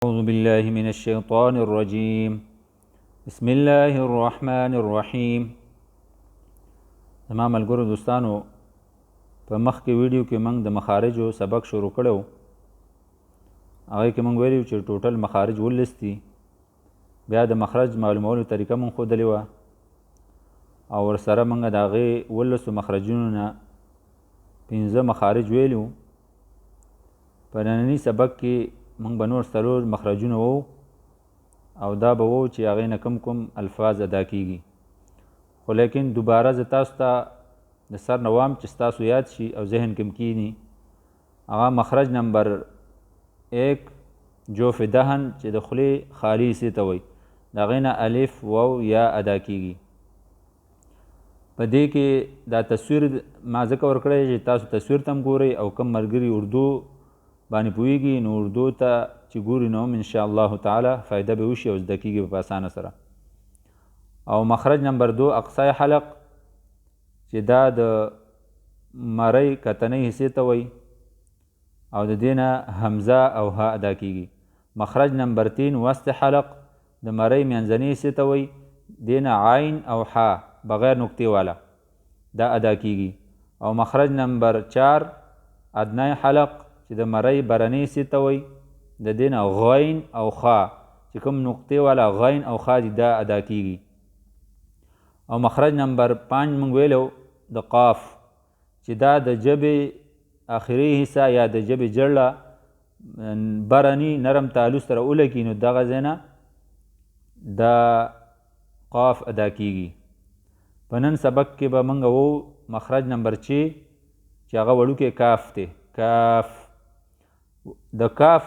أعوذ بالله من الشيطان الرجيم بسم الله الرحمن الرحیم. زما ملګرو دوستانو، په مخکې ویډیو کې موږ د مخارجو سبق شروع کړو. هغې کې موږ ویلي چې ټوټل مخارج 19 دي. بیا د مخرج معلومولو طریقه موږ ښودلې وه او ورسره موږ د هغې 19 مخرجونو نه 15 مخارج ویلي وو. په ننني سبق کې موږ به نور 4 مخرجونه وو او دا به وو چې هغې نه کوم الفاظ ادا کیږي. خو لیکن دوباره زه تاسو ته د سر نه وایم چې ستاسو یاد شي او ذهن کې کینی. هغه مخرج نمبر 1 جوف دهن چې د خولې خالي حصې ته وایي، د هغې نه الف واو یا ادا کیږي. په دې کې دا تصویر ما ځکه ورکړی چې تاسو تصویر ته هم ګورئ او کم ملګري اردو باندې پوهیږي نو اردو ته چې ګوري نو هم انشاءالله تعالی فایده به وشي او زده کیږي په اسانه سره. او مخرج نمبر 2 اقصای حلق چې دا د مرۍ کتنۍ حصې ته وایي او د دې نه حمزه او ها ادا کیږي. مخرج نمبر 3 وسط حلق د مرۍ منځنۍ حصې ته وایي، دې نه عین او حا بغیر نقطې والا دا ادا کیږي. او مخرج نمبر 4 ادنای حلق چې د مرۍ برنۍ حصې ته وایي، د دې نه غین او خا چې کوم نقطې والا غین او خا دي دا ادا کیږي. او مخرج نمبر 5 موږ ویلو د قاف چې دا د ژبې آخري حصه یا د ژبې جړله برني نرم تعلق سره ولګي نو دغه ځای نه دا قاف ادا کیږي. په نن سبق کې به موږ وو مخرج نمبر 6 چې هغه وړوکی کاف دی. کاف د کاف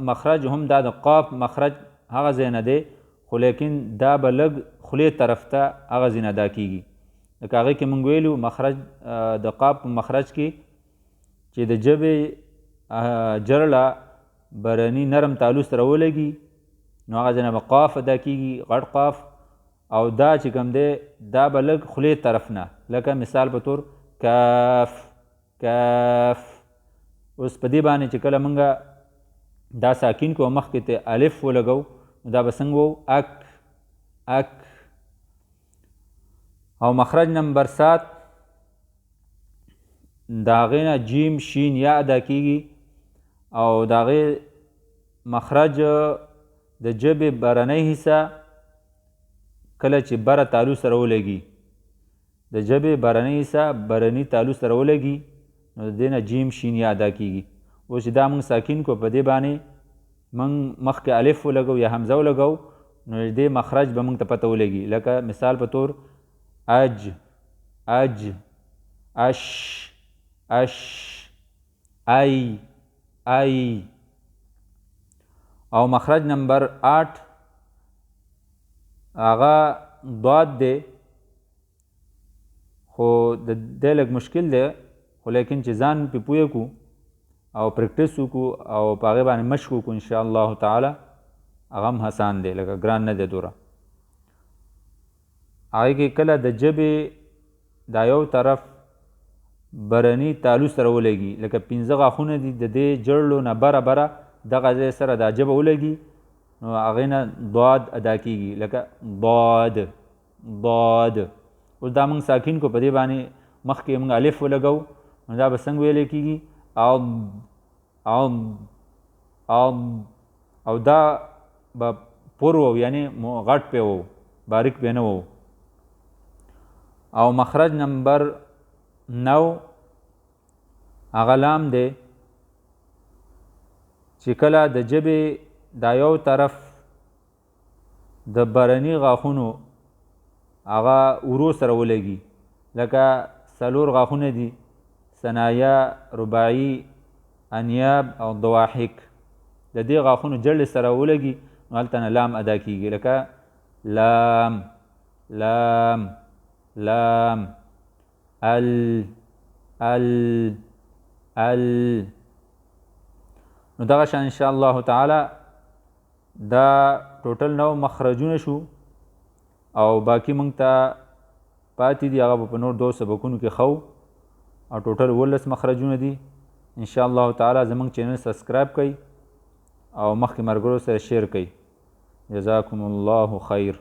مخرج هم دا د قاف مخرج هغه ځای نه دی، خو لیکن دا به لږ خولې طرف ته هغه ځای نه ادا کیږي. لکه هغې کې موږ ویلو مخرج د قاف په مخرج کې چې د ژبې جرله برني نرم تعلق سره ولګي نو هغه ځای نه به قاف ادا کیږي، غټ قاف. او دا چې کوم دی دا به لږ خولې طرف نه، لکه مثال په طور کاف کاف. اوس په دې باندې چې کله موږ دا ساکین کو مخکې ته الف ولګو نو دا به څنګه وو اک اک. او مخرج نمبر 7 د هغې نه جیم شین یا ادا کیږي. او د هغې مخرج د ژبې برنۍ حصه کله چې بره تعلق سره ولګي، د ژبې برنۍ حصه برني تعلق سره ولګي نو د دې نه جیم شین یا ادا کیږي. اوس چې دا موږ ساکین کو په دې باندې موږ مخکې الف ولګو یا حمزه ولګو نو د دې مخرج به موږ ته پته ولګي. لکه مثال په طور اج اج، اش اش، ای ای. او مخرج نمبر 8 هغه ضاد دی، خو د دې لږ مشکل دی، خو لیکن چې ځان پې پوه کړو او پریکټس وکړو او په هغې باندې مشق وکړو انشاءالله تعالی هغه هم حسان دی، لکه ګران نه دی دوره. هغې کې کله د ژبې دا یو طرف برني تعلق سره ولګي، لکه 15 غاښونه دي د دې جړلو نه بره بره دغه ځای سره دا ژبه ولګي نو هغې نه ضاد ادا کیږي، لکه ضاد ضاد. اوس دا موږ ساکین کو په دې باندې مخکې موږ الف ولګو نو دا به څنګه ویلی کېږي عض عض عض. او دا به پور وو یعنی غټ پې وو، باریک پې نه وو. او مخرج نمبر 9 هغه لام دی چې کله د ژبې دا یو طرف د برني غاښونو هغه ورو سره ولګي، لکه 4 غاښونه دي ثنایا، رباعي، انیاب او ضواحک، د دې غاښونو جړلې سره ولګي نو هلته نه لام ادا کیږي، لکه لام لام لام، ال ال ال. نو دغه شان انشاءالله تعالی دا ټوټل 9 مخرجونه شو او باقي موږ ته پاتې دي هغه په نور 2 سبقونو کې خو او ټوټل 19 مخرجونه دي. انشاءالله تعالی زموږ چینل سبسکرایب کړئ او مخکې ملګرو سره شیر کړئ. جزاکم الله خیر.